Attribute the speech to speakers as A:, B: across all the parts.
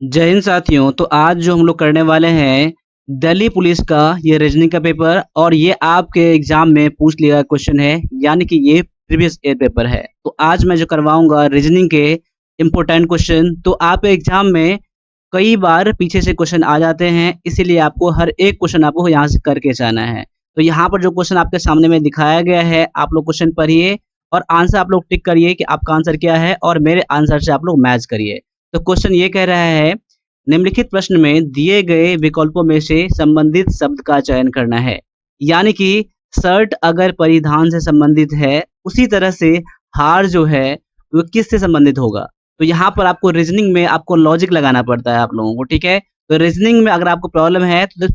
A: जय हिंद साथियों। तो आज जो हम लोग करने वाले हैं दिल्ली पुलिस का ये रीजनिंग का पेपर और ये आपके एग्जाम में पूछ लिया क्वेश्चन है, यानी कि ये प्रीवियस ईयर पेपर है। तो आज मैं जो करवाऊंगा रीजनिंग के इम्पोर्टेंट क्वेश्चन, तो आप एग्जाम में कई बार पीछे से क्वेश्चन आ जाते हैं, इसीलिए आपको हर एक क्वेश्चन आपको यहाँ से करके जाना है। तो यहाँ पर जो क्वेश्चन आपके सामने में दिखाया गया है, आप लोग क्वेश्चन पढ़िए और आंसर आप लोग टिक करिए कि आपका आंसर क्या है और मेरे आंसर से आप लोग मैच करिए। तो क्वेश्चन ये कह रहा है, निम्नलिखित प्रश्न में दिए गए विकल्पों में से संबंधित शब्द का चयन करना है। यानी कि शर्ट अगर परिधान से संबंधित है, उसी तरह से हार जो है वो किससे संबंधित होगा। तो यहाँ पर आपको रीजनिंग में आपको लॉजिक लगाना पड़ता है आप लोगों को, ठीक है। तो रीजनिंग में अगर आपको प्रॉब्लम है तो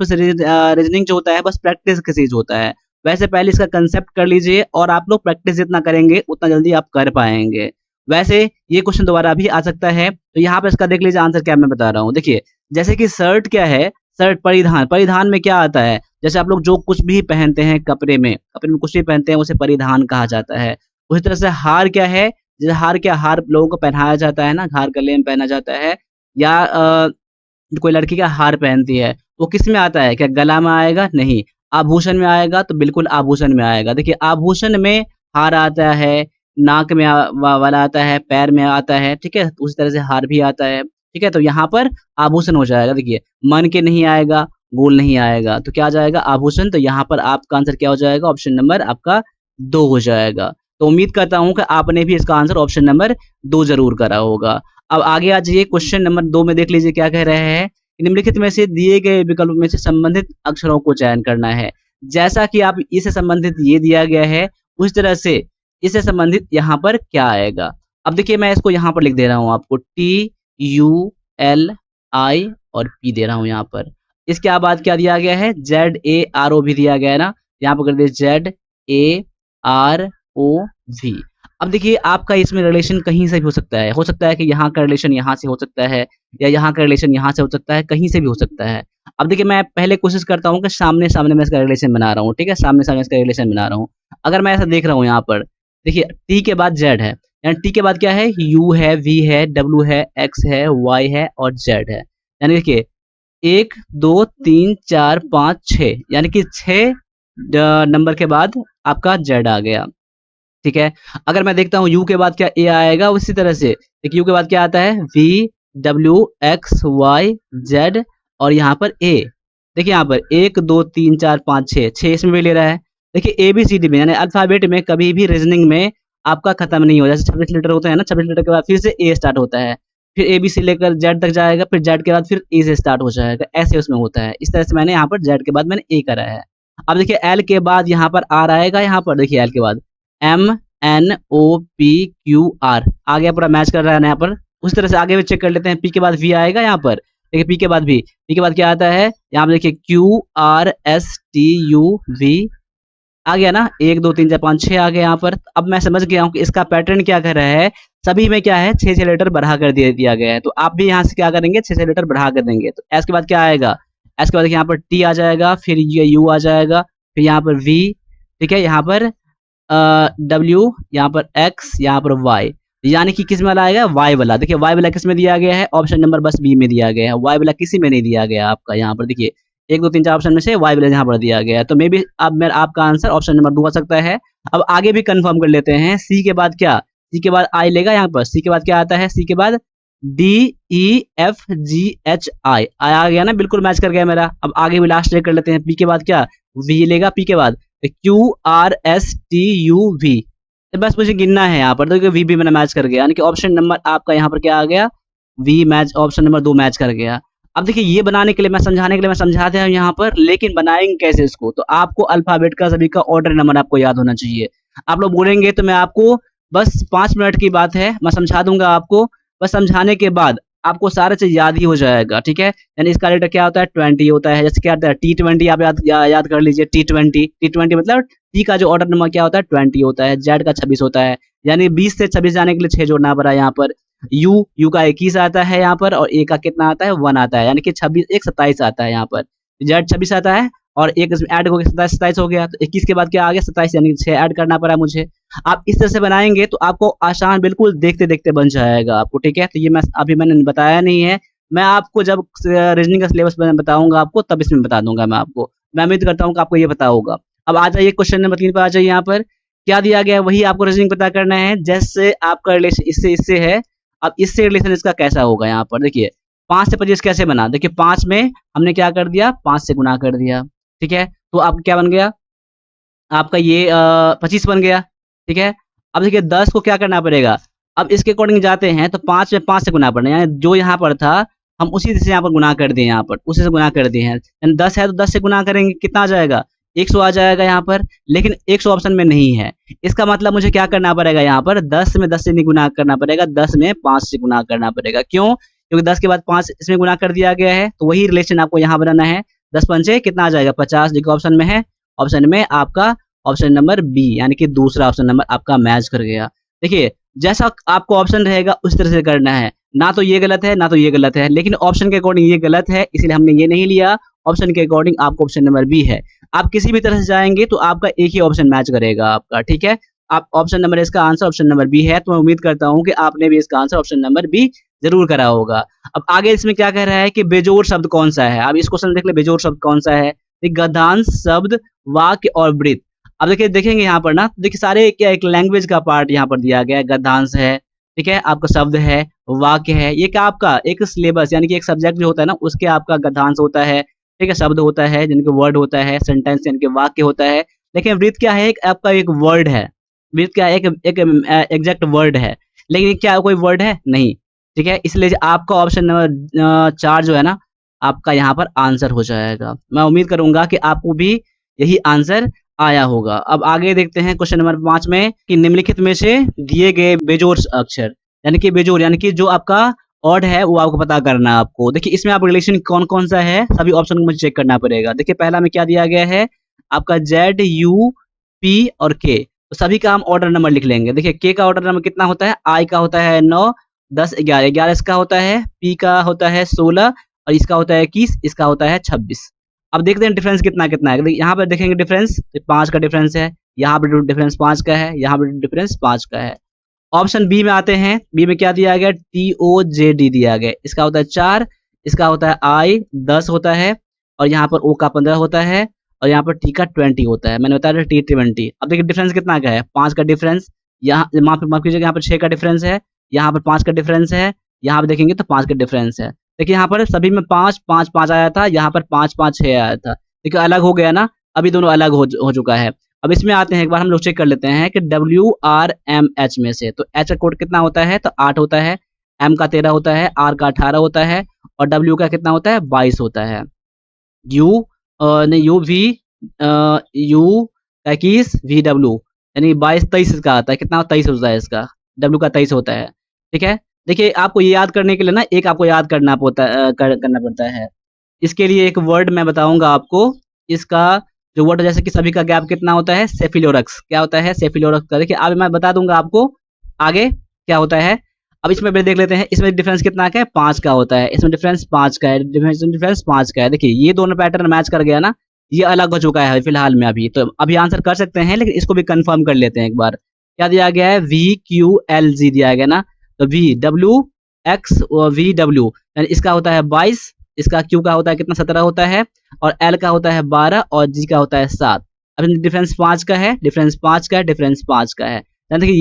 A: रीजनिंग जो होता है बस प्रैक्टिस की चीज होता है। वैसे पहले इसका कंसेप्ट कर लीजिए और आप लोग प्रैक्टिस जितना करेंगे उतना जल्दी आप कर पाएंगे। वैसे ये क्वेश्चन दोबारा भी आ सकता है, तो यहाँ पे इसका देख लीजिए आंसर क्या मैं बता रहा हूँ। देखिए, जैसे कि शर्ट क्या है, शर्ट परिधान, परिधान में क्या आता है, जैसे आप लोग जो कुछ भी पहनते हैं कपड़े में कुछ भी पहनते हैं उसे परिधान कहा जाता है। उसी तरह से हार क्या है, जैसे हार क्या, हार लोगों को पहनाया जाता है ना, हार गले में पहना जाता है। या कोई लड़की का हार पहनती है, वो किस में आता है, क्या गला में आएगा? नहीं। आभूषण में आएगा? तो बिल्कुल आभूषण में आएगा। देखिए, आभूषण में हार आता है, नाक में वाला आता है, पैर में आता है, ठीक है। तो उसी तरह से हार भी आता है, ठीक है। तो यहाँ पर आभूषण हो जाएगा। देखिए, मन के नहीं आएगा, गोल नहीं आएगा, तो क्या आ जाएगा? आभूषण। तो यहाँ पर आपका आंसर क्या हो जाएगा? ऑप्शन नंबर आपका 2 हो जाएगा। तो उम्मीद करता हूँ कि आपने भी इसका आंसर ऑप्शन नंबर 2 जरूर करा होगा। अब आगे आ जाइए, क्वेश्चन नंबर 2 में देख लीजिए क्या कह रहे हैं। निम्नलिखित में से दिए गए विकल्प में से संबंधित अक्षरों को चयन करना है। जैसा कि आप इससे संबंधित ये दिया गया है, उस तरह से इससे संबंधित यहाँ पर क्या आएगा। अब देखिए, मैं इसको यहाँ पर लिख दे रहा हूँ आपको, TULI और P दे रहा हूँ यहाँ पर। इसके बाद क्या दिया गया है, ZARO भी दिया गया है ना, यहाँ पर कर दिए ZAROV। अब देखिए, आपका इसमें रिलेशन कहीं से भी हो सकता है कि यहाँ का रिलेशन यहाँ से हो सकता है, या यहाँ का रिलेशन यहाँ से हो सकता है, कहीं से भी हो सकता है। अब देखिए, मैं पहले कोशिश करता हूँ कि सामने-सामने मैं इसका रिलेशन बना रहा हूँ, ठीक है? सामने-सामने इसका रिलेशन बना रहा हूँ। अगर मैं ऐसा देख रहा हूँ यहाँ पर, देखिए T के बाद Z है, यानी T के बाद क्या है, U है, V है, W है, X है, Y है और Z है। यानी देखिए 1, 2, 3, 4, 5, 6, यानी कि 6 नंबर के बाद आपका Z आ गया। ठीक है। अगर मैं देखता हूँ यू के बाद क्या ए आएगा, उसी तरह से देखिए यू के बाद क्या आता है, V, W, X, Y, Z और यहाँ पर ए। देखिए यहाँ पर 1, 2, 3, 4, 5, 6, 6 इसमें भी ले रहा है। देखिए ए बी सी डी में, यानी अल्फाबेट में कभी भी रीजनिंग में आपका खत्म नहीं हो, जैसे 26 लीटर होते हैं ना, 26 लीटर के बाद फिर से ए स्टार्ट होता है, फिर ए बी से लेकर जेड तक जाएगा, फिर जेड के बाद फिर ए से स्टार्ट हो जाएगा, ऐसे उसमें होता है। इस तरह से मैंने यहाँ पर जेड के बाद मैंने ए करा है। अब देखिए एल के बाद यहाँ पर आर आएगा, यहाँ पर देखिए एल के बाद M, N, O, P, Q, R आ गया, पूरा मैच कर रहा है ना यहाँ पर। उसी तरह से आगे भी चेक कर लेते हैं, पी के बाद वी आएगा यहाँ पर। देखिए पी के बाद भी, पी के बाद क्या आता है, यहाँ पर देखिए Q, R, S, T, U, V आ गया ना, 1, 2, 3, 4, 5, 6 आ गया यहाँ पर। अब मैं समझ गया हूँ कि इसका पैटर्न क्या कर रहा है, सभी में क्या है, 6 लेटर बढ़ा कर दिया गया है। तो आप भी यहाँ से क्या करेंगे, 6 लेटर बढ़ा कर देंगे। तो एस के बाद क्या आएगा, एस के बाद यहाँ पर टी आ जाएगा, फिर ये यू आ जाएगा, फिर यहाँ पर वी, ठीक है, यहाँ पर डब्ल्यू, यहाँ पर एक्स, यहाँ पर वाई, यानी कि किस में वाला आएगा, वाई वाला। देखिए वाई वाला किस में दिया गया है, ऑप्शन नंबर बस बी में दिया गया है, वाई वाला किसी में नहीं दिया गया आपका। यहाँ पर देखिए 1, 2, 3, 4 ऑप्शन में से वाई वाला यहाँ पर दिया गया है, तो मे बी अब मेरा आपका आंसर ऑप्शन नंबर 2 हो सकता है। अब आगे भी कंफर्म कर लेते हैं, सी के बाद क्या, सी के बाद आई लेगा यहाँ पर, सी के बाद क्या आता है, सी के बाद डी, ई, एफ, जी, एच, आई आ गया ना, बिल्कुल मैच कर गया मेरा। अब आगे भी लास्ट चेक कर लेते हैं, पी के बाद क्या, वी लेगा, पी के बाद Q, R, S, T, U, V. तो बस मुझे गिनना है यहाँ पर, तो वी भी मैंने मैच कर गया, यानी कि ऑप्शन नंबर आपका यहाँ पर क्या आ गया, V match, option number 2 match कर गया। अब देखिए ये बनाने के लिए मैं समझाने के लिए मैं समझाते हैं यहाँ पर, लेकिन बनाएंगे कैसे इसको, तो आपको अल्फाबेट का सभी का ऑर्डर नंबर आपको याद होना चाहिए। आप लोग बोलेंगे तो मैं आपको, बस 5 मिनट की बात है, मैं समझा दूंगा आपको। बस समझाने के बाद आपको सारा चीज याद ही हो जाएगा, ठीक है। यानी इसका लेटर क्या होता है, 20 होता है। जैसे क्या होता है, T20 आप याद कर लीजिए, T20 मतलब टी का जो ऑर्डर नंबर क्या होता है, 20 होता है। जेड का 26 होता है, यानी 20 से 26 जाने के लिए 6 जोड़ना पड़ा यहाँ पर। यू का 21 आता है यहाँ पर, और ए का कितना आता है, 1 आता है, यानी कि 26, 1, 27 आता है यहाँ पर। जेड 26 आता है और एक इसमें ऐड हो गया, 27 हो गया, तो 21 के बाद क्या आ गया, 27, यानी 6 ऐड करना पड़ा मुझे। आप इस तरह से बनाएंगे तो आपको आसान बिल्कुल देखते देखते बन जाएगा आपको, ठीक है। तो ये मैं अभी मैंने बताया नहीं है, मैं आपको जब रीजनिंग का सिलेबस मैं बताऊँगा आपको, तब इसमें बता दूँगा मैं आपको। मैं उम्मीद करता हूँ कि आपको ये पता होगा। अब आ जाइए क्वेश्चन नंबर 3 पे आ जाइए यहाँ पर। क्या दिया गया है वही आपको रीजनिंग पता करना है। जैसे आपका रिलेशन इससे इससे है, अब इससे रिलेशन इसका कैसा होगा यहाँ पर देखिए, 5 से 25 कैसे बना? देखिए 5 में हमने क्या कर दिया, 5 से गुणा कर दिया, ठीक है? तो आपका क्या बन गया? आपका ये 25 बन गया, ठीक है? अब देखिए 10 को क्या करना पड़ेगा? अब इसके अकॉर्डिंग जाते हैं तो 5 में 5 से गुणा पड़ना है, यानी जो यहाँ पर था, हम उसी से यहाँ पर गुणा कर दिए यहाँ पर, उसी से गुणा कर दिए हैं। यानी 10 है तो 10 से गुणा करेंगे, कितना आ जाएगा? 100 आ जाएगा यहाँ पर, लेकिन 100 ऑप्शन में नहीं है। इसका मतलब मुझे क्या करना पड़ेगा यहाँ पर? 10 में 10 से नहीं गुणा करना पड़ेगा, 10 में 5 से गुणा करना पड़ेगा। क्यों? क्योंकि 10 के बाद 5 इसमें गुणा कर दिया गया है, तो वही रिलेशन आपको यहाँ बनाना है। 10 पंचे कितना आ जाएगा? 50, देखिए ऑप्शन में है, ऑप्शन में आपका ऑप्शन नंबर बी, यानी कि दूसरा ऑप्शन नंबर आपका मैच कर गया। देखिए, जैसा आपको ऑप्शन रहेगा उस तरह से करना है। ना तो ये गलत है, ना तो ये गलत है, लेकिन ऑप्शन के अकॉर्डिंग ये गलत है, इसलिए हमने ये नहीं लिया। ऑप्शन के अकॉर्डिंग आपको ऑप्शन नंबर बी है। आप किसी भी तरह से जाएँगे तो आपका एक ही ऑप्शन मैच करेगा आपका, ठीक है? आप ऑप्शन नंबर इसका आंसर ऑप्शन नंबर बी है, तो मैं उम्मीद करता हूँ कि आपने भी इसका आंसर ऑप्शन नंबर बी ज़रूर करा होगा। अब आगे इसमें क्या कह रहा है कि बेजोड़ शब्द कौन-सा है? अब इस क्वेश्चन में देख लें बेजोड़ शब्द कौन-सा है? एक गद्यांश, शब्द, वाक्य और वृत्त। अब देखिए देखेंगे यहाँ पर ना, देखिए सारे क्या एक लैंग्वेज का पार्ट यहाँ पर दिया गया है। गद्यांश है, ठीक है? आपका शब्द है, वाक्य है। ये क्या आपका एक सिलेबस, यानी कि एक सब्जेक्ट जो होता है ना, उसके आपका गद्यांश होता है, ठीक है? शब्द होता है, यानी कि वर्ड होता है, सेंटेंस यानी कि वाक्य होता है। लेकिन वृत्त क्या है? एक आपका एक वर्ड है। वृत्त क्या है? एक एक एग्ज़ैक्ट वर्ड है। लेकिन ये क्या कोई वर्ड है? नहीं, ठीक है? इसलिए जो आपका ऑप्शन नंबर 4 जो है ना, आपका यहाँ पर आंसर हो जाएगा। मैं उम्मीद करूँगा कि आपको भी यही आंसर आया होगा। अब आगे देखते हैं क्वेश्चन नंबर 5 में कि निम्नलिखित में से दिए गए बेजोड़ अक्षर, यानी कि बेजोड़ यानी कि जो आपका ऑड है वो आपको पता करना है आपको। देखिए इसमें आप रिलेशन कौन-कौन सा है, सभी ऑप्शन को मुझे चेक करना पड़ेगा। देखिए पहला में क्या दिया गया है, आपका ज़ेड, यू, पी और के। तो सभी का हम ऑर्डर नंबर लिख लेंगे। देखिए के का ऑर्डर नंबर कितना होता है? आई का होता है 9, 10, 11। 11 इसका होता है, पी का होता है 16 और इसका होता है 21, इसका होता है 26। अब देखते हैं डिफरेंस कितना-कितना है। यहाँ पर देखेंगे डिफरेंस, तो 5 का डिफरेंस है, यहाँ पे डिफरेंस 5 का है, यहाँ पे डिफरेंस 5 का है। ऑप्शन बी में आते हैं, बी में क्या दिया गया? TOJD दिया गया। इसका होता है 4, इसका होता है I 10 होता है और यहाँ पर O का 15 होता है और यहाँ पर T का 20 होता है। मैंने बताया था T20। अब देखिए डिफरेंस कितना का है? 5 का डिफरेंस, यहाँ माफ़ कीजिएगा, यहाँ पर 6 का डिफरेंस है, यहाँ पर 5 का डिफरेंस है, यहाँ पे देखेंगे तो 5 का डिफरेंस है। देखिए यहाँ पर सभी में 5, 5, 5 आया था, यहाँ पर 5, 5, 6 आया था। देखिए अलग हो गया ना, अभी दोनों अलग हो चुका है। अब इसमें आते हैं, एक बार हम लोग चेक कर लेते हैं कि WRMH में से, तो H का कोड कितना होता है? तो 8 होता है, M का 13 होता है, R का 18 होता है और W का कितना होता है? 22 होता है। U नहीं U 21 VW, यानी 22 23 इसका आता है। कितना 23 होता है इसका, W का 23 होता है, ठीक है? देखिए आपको ये याद करने के लिए ना एक आपको याद करना करना पड़ता है। इसके लिए एक वर्ड मैं बताऊँगा आपको, इसका जो वर्ड जैसे कि सभी का गैप कितना होता है? सेफिलोरक्स। क्या होता है? सेफिलोरक्स का। देखिए अब मैं बता दूँगा आपको आगे क्या होता है। अब इसमें पहले देख लेते हैं, इसमें डिफरेंस कितना का है? 5 का होता है, इसमें डिफरेंस 5 का है, डिफरेंस 5 का है। देखिए ये दोनों पैटर्न मैच कर गया ना, ये अलग हो चुका है फिलहाल में अभी। तो अभी आंसर कर सकते हैं, लेकिन इसको भी कन्फर्म कर लेते हैं एक बार। क्या दिया गया है? VQLZ दिया गया ना, तो VWX और VW, यानी इसका होता है 22, इसका Q का होता है कितना? 17 होता है और L का होता है 12 और G का होता है 7। अब डिफरेंस 5 का है, डिफरेंस 5 का है, डिफरेंस 5 का है। यानी कि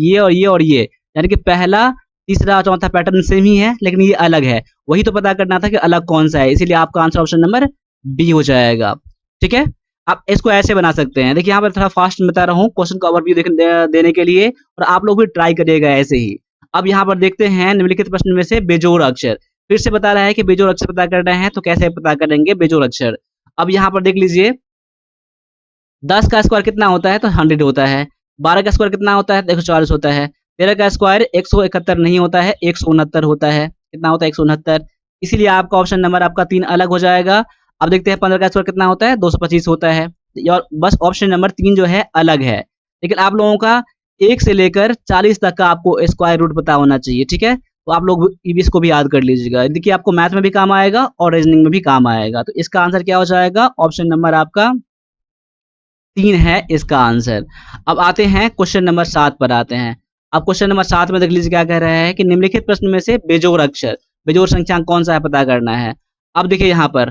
A: ये और ये और ये, यानी कि पहला, तीसरा और चौथा पैटर्न सेम ही है, लेकिन ये अलग है। वही तो पता करना था कि अलग कौन-सा है, इसीलिए आपका आंसर ऑप्शन नंबर बी हो जाएगा, ठीक है? आप इसको ऐसे बना सकते हैं। देखिए यहाँ पर थोड़ा फास्ट बता रहा हूँ क्वेश्चन का ओवरव्यू देने के लिए, और आप लोग भी ट्राई करिएगा ऐसे ही। अब यहाँ पर देखते हैं निम्नलिखित प्रश्न में से बेजोड़ अक्षर। फिर से बता रहा है कि बेजोड़ अक्षर पता करना है, तो कैसे पता करेंगे बेजोड़ अक्षर? अब यहाँ पर देख लीजिए, 10 का स्क्वायर कितना होता है? तो 100 होता है। 12 का स्क्वायर कितना होता है? तो 140 होता है। 13 का स्क्वायर 171 नहीं होता है, 169 होता है। कितना होता है? 169। इसीलिए आपका ऑप्शन नंबर आपका 3 अलग हो जाएगा। अब देखते हैं 15 का स्क्वायर कितना होता है? 225 होता है। और बस ऑप्शन नंबर 3 जो है अलग है। लेकिन आप लोगों का 1 से लेकर 40 तक का आपको स्क्वायर रूट पता होना चाहिए, ठीक है? तो आप लोग इसको भी याद कर लीजिएगा। देखिए आपको मैथ में भी काम आएगा और रीजनिंग में भी काम आएगा। तो इसका आंसर क्या हो जाएगा? ऑप्शन नंबर आपका 3 है इसका आंसर। अब आते हैं क्वेश्चन नंबर 7 पर आते हैं। अब क्वेश्चन नंबर 7 में देख लीजिए क्या कह रहा है कि निम्नलिखित प्रश्न में से बेजोड़ अक्षर, बेजोड़ संख्या कौन सा है पता करना है। अब देखिए यहाँ पर,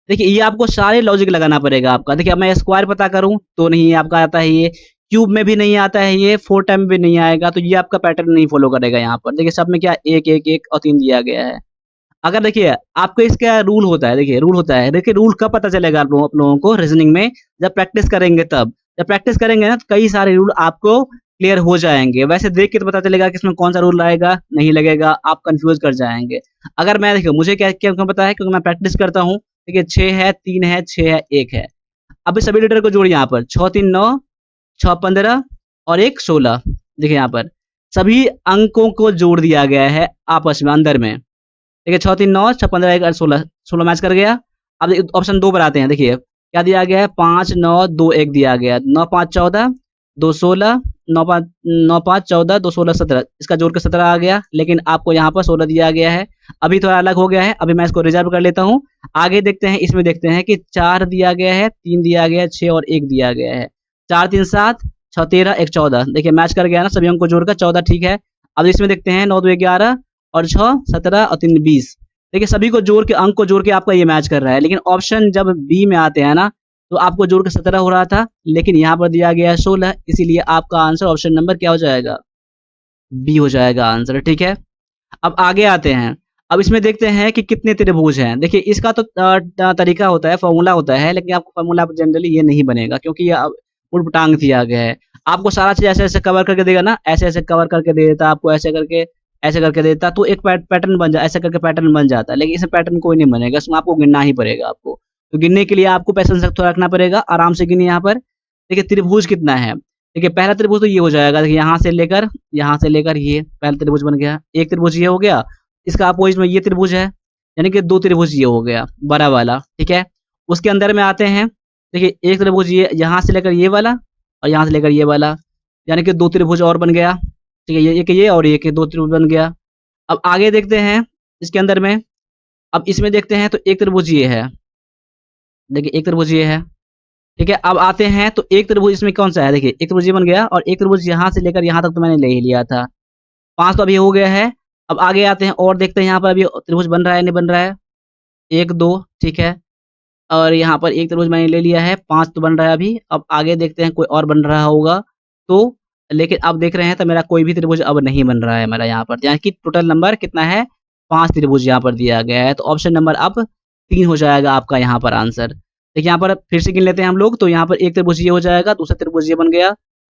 A: देखिए ये आपको सारे लॉजिक लगाना पड़ेगा आपका। देखिए अब मैं स्क्वायर पता करूँ तो नहीं आपका आता है ये, क्यूब में भी नहीं आता है ये, 4 टाइम भी नहीं आएगा, तो ये आपका पैटर्न नहीं फॉलो करेगा यहाँ पर। देखिए सब में क्या 1, 1, 1 और 3 दिया गया है। अगर देखिए आपको इसका रूल होता है, देखिए रूल होता है, देखिए रूल कब पता चलेगा आप लोगों को रीज़निंग में, जब प्रैक्टिस करेंगे तब। जब प्रैक्टिस करेंगे ना तो कई सारे रूल आपको क्लियर हो जाएँगे। वैसे देख के तो पता चलेगा कि इसमें कौन-सा रूल आएगा, नहीं लगेगा, आप कन्फ्यूज़ कर जाएँगे। अगर मैं देखिए मुझे क्या क्या क्यों पता है, क्योंकि मैं प्रैक्टिस करता हूँ। देखिए 6 है, 3 है, 6 है, 1 है। अब इस सभी लेटर को जोड़िए यहाँ पर, 6 3 9, 6 15 और 1 16। देखिए यहाँ पर सभी अंकों को जोड़ दिया गया है आपस में अंदर में। देखिए 6 3 9, 6 15 1 16, 16 मैच कर गया। अब देखिए ऑप्शन 2 पर आते हैं, देखिए क्या दिया गया है, 5 9 2 1 दिया गया है। 9 5 14, 2 16, 9 5 14, 2 16 17, इसका जोड़ के 17 आ गया, लेकिन आपको यहाँ पर 16 दिया गया है। अभी थोड़ा अलग हो गया है, अभी मैं इसको रिज़र्व कर लेता हूँ। आगे देखते हैं, इसमें देखते हैं कि 4 दिया गया है, 3 दिया गया है, 6 और 1 दिया गया है। 4 3 7, 6 13, 1 14। देखिए मैच कर गया ना सभी अंक को जोड़कर 14, ठीक है। अब इसमें देखते हैं 9 2 11 और 6 17 और 3 20। देखिए सभी को जोड़ के, अंक को जोड़ के आपका ये मैच कर रहा है, लेकिन ऑप्शन जब बी में आते हैं ना, तो आपको जोड़ के 17 हो रहा था, लेकिन यहाँ पर दिया गया है 16, इसीलिए आपका आंसर ऑप्शन नंबर क्या हो जाएगा, बी हो जाएगा आंसर, ठीक है। अब आगे आते हैं। अब इसमें देखते हैं कि कितने त्रिभुज हैं। देखिए इसका तो तरीका होता है, फ़ॉर्मूला होता है, लेकिन आपको फ़ॉर्मूला जनरली ये नहीं बनेगा, क्योंकि ये ऊट-पटांग दिया गया है। आपको सारा चीज़ ऐसे-ऐसे कवर करके देगा ना, ऐसे-ऐसे कवर करके दे देता, आपको ऐसे करके देता, तो एक पैटर्न बन जाए, ऐसे करके पैटर्न बन जाता है। लेकिन इसमें पैटर्न कोई नहीं बनेगा, इसमें आपको गिनना ही पड़ेगा आपको। तो गिनने के लिए आपको पेशेंस थोड़ा रखना पड़ेगा, आराम से गिनिए यहाँ पर। देखिए त्रिभुज कितना है, देखिए पहला त्रिभुज तो ये हो जाएगा, देखिए यहाँ से लेकर ये पहला त्रिभुज बन गया। एक त्रिभुज ये हो गया, इसका अपोजिट में ये त्रिभुज है, यानी कि 2 त्रिभुज ये हो गया, बड़ा वाला, ठीक है। उसके अंदर में आते हैं, देखिए एक त्रिभुज ये यहाँ से लेकर ये वाला और यहाँ से लेकर ये वाला, यानी कि 2 त्रिभुज और बन गया, ठीक है। ये एक ये और एक ये 2 त्रिभुज बन गया। अब आगे देखते हैं इसके अंदर में, अब इसमें देखते हैं तो एक त्रिभुज ये है, देखिए एक त्रिभुज ये है, ठीक है। अब आते हैं तो एक त्रिभुज इसमें कौन-सा है, देखिए एक त्रिभुज ये बन गया और एक त्रिभुज यहाँ से लेकर यहाँ तक तो मैंने ले ही लिया था। 5 तो अभी हो गया है। अब आगे आते हैं और देखते हैं यहाँ पर अभी त्रिभुज बन रहा है, नहीं बन रहा है। 1 2 ठीक है, और यहाँ पर एक त्रिभुज मैंने ले लिया है, 5 तो बन रहा है अभी। अब आगे देखते हैं कोई और बन रहा होगा तो, लेकिन अब देख रहे हैं तो मेरा कोई भी त्रिभुज अब नहीं बन रहा है मेरा यहाँ पर। यानी कि टोटल नंबर कितना है, 5 त्रिभुज यहाँ पर दिया गया है। तो ऑप्शन नंबर अब 3 हो जाएगा आपका यहाँ पर आंसर। देखिए यहाँ पर फिर से गिन लेते हैं हम लोग, तो यहाँ पर एक त्रिभुज ये हो जाएगा, दूसरा त्रिभुज ये बन गया,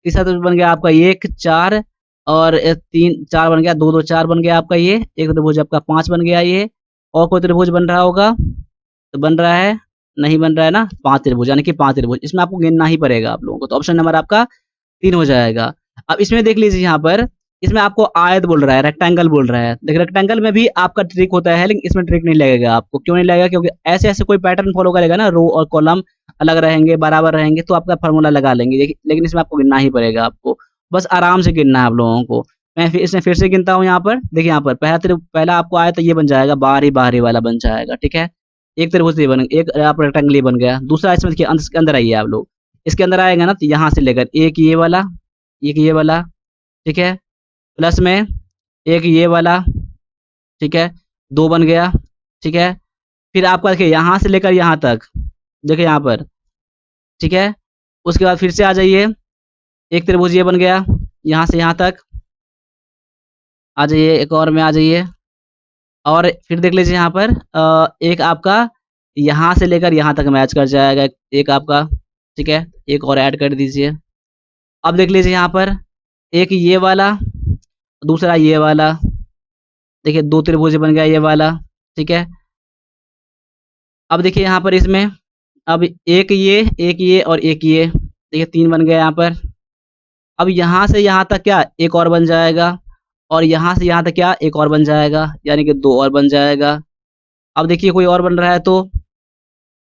A: तीसरा त्रिभुज बन गया आपका 1 4 और 3 4 बन गया, 2 2 4 बन गया आपका ये। एक त्रिभुज आपका 5 बन गया ये। और कोई त्रिभुज बन रहा होगा तो बन रहा है, नहीं बन रहा है ना, 5 त्रिभुज, यानी कि 5 त्रिभुज। इसमें आपको गिनना ही पड़ेगा आप लोगों को। तो ऑप्शन नंबर आपका 3 हो जाएगा। अब इसमें देख लीजिए यहाँ पर, इसमें आपको आयत बोल रहा है, रेक्टेंगल बोल रहा है। देखिए रेक्टेंगल में भी आपका ट्रिक होता है, लेकिन इसमें ट्रिक नहीं लगेगा आपको। क्यों नहीं लगेगा? क्योंकि ऐसे-ऐसे कोई पैटर्न फॉलो करेगा ना, रो और कॉलम अलग रहेंगे, बराबर रहेंगे, तो आपका फ़ॉर्मूला लगा लेंगे। लेकिन इसमें आपको गिनना ही पड़ेगा आपको। बस आराम से गिनना है आप लोगों को। मैं फिर से गिनता हूँ यहाँ पर। देखिए यहाँ पर पहला आपको आयत ये बन जाएगा, बाहरी-बाहरी वाला बन जाएगा, ठीक है? एक त्रिभुज ये बन, एक आप रेक्टेंगल ये बन गया। दूसरा इसमें देखिए इसके अंदर आइए आप लोग। इसके अंदर आएगा ना तो यहाँ से लेकर एक ये वाला, एक ये वाला, ठीक है? प्लस में एक ये वाला, ठीक है? 2 बन गया, ठीक है? फिर आपका देखिए यहाँ से लेकर यहाँ तक, देखिए यहाँ पर, ठीक है? उसके बाद फिर से आ जाइए, एक त्रिभुज ये बन गया, यहाँ से यहाँ तक। आ जाइए, एक और में आ जाइए। और फिर देख लीजिए यहाँ पर एक आपका यहाँ से लेकर यहाँ तक मैच कर जाएगा, एक आपका, ठीक है? एक और ऐड कर दीजिए। अब देख लीजिए यहाँ पर, एक ये वाला, दूसरा ये वाला, देखिए 2 त्रिभुज बन गया ये वाला, ठीक है? अब देखिए यहाँ पर इसमें, अब एक ये और एक ये, देखिए 3 बन गया यहाँ पर। अब यहाँ से यहाँ तक क्या, एक और बन जाएगा, और यहाँ से यहाँ तक क्या, एक और बन जाएगा, यानी कि 2 और बन जाएगा। अब देखिए कोई और बन रहा है तो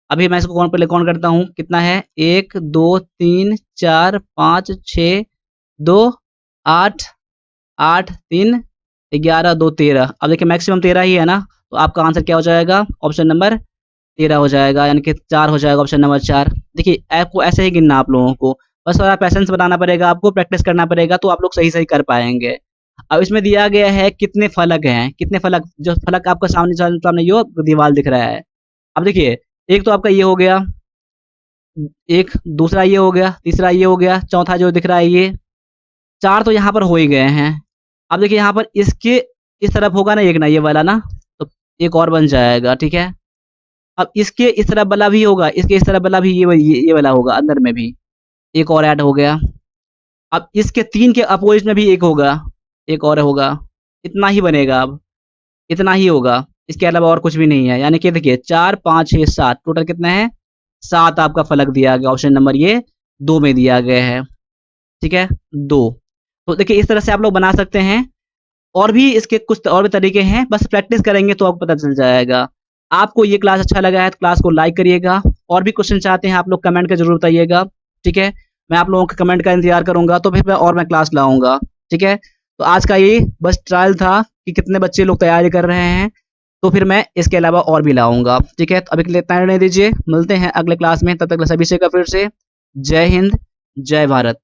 A: अभी मैं इसको पहले काउंट करता हूँ, कितना है, 1 2 3 4 5 6 2 8 8 3 11 2 13। अब देखिए मैक्सिमम 13 ही है ना, तो आपका आंसर क्या हो जाएगा, ऑप्शन नंबर 13 हो जाएगा, यानी कि 4 हो जाएगा, ऑप्शन नंबर 4। देखिए आपको ऐसे ही गिनना आप लोगों को, बस थोड़ा पेशेंस बनाना पड़ेगा आपको, प्रैक्टिस करना पड़ेगा, तो आप लोग सही-सही कर पाएँगे। अब इसमें दिया गया है कितने फलक हैं, कितने फलक, जो फलक आपका सामने सामने ये दीवार दिख रहा है। अब देखिए, एक तो आपका ये हो गया, एक दूसरा ये हो गया, तीसरा ये हो गया, चौथा जो दिख रहा है ये, 4 तो यहाँ पर हो ही गए हैं। अब देखिए यहाँ पर इसके इस तरफ होगा ना एक ना ये वाला ना, तो एक और बन जाएगा, ठीक है? अब इसके इस तरफ वाला भी होगा, इसके इस तरफ वाला भी ये वाला होगा अंदर में भी, एक और ऐड हो गया। अब इसके 3 के अपोज़िट में भी एक होगा, एक और होगा, इतना ही बनेगा अब, इतना ही होगा, इसके अलावा और कुछ भी नहीं है। यानी कि देखिए 4, 5, 6, 7 टोटल कितना है? 7 आपका फलक दिया गया, ऑप्शन नंबर ये 2 में दिया गया है, ठीक है? 2 तो देखिए इस तरह से आप लोग बना सकते हैं। और भी इसके कुछ और भी तरीके हैं, बस प्रैक्टिस करेंगे तो आपको पता चल जाएगा। आपको ये क्लास अच्छा लगा है तो क्लास को लाइक करिएगा, और भी क्वेश्चन चाहते हैं आप लोग कमेंट में ज़रूर बताइएगा, ठीक है? मैं आप लोगों के कमेंट का इंतज़ार करूँगा, तो फिर मैं क्लास लाऊँगा, ठीक है? तो आज का ये बस ट्रायल था कि कितने बच्चे लोग तैयारी कर रहे हैं, तो फिर मैं इसके अलावा और भी लाऊँगा, ठीक है? तो अभी के लिए इतना रहने दीजिए, मिलते हैं अगले क्लास में, तब तक के लिए सभी से का फिर से जय हिंद, जय भारत।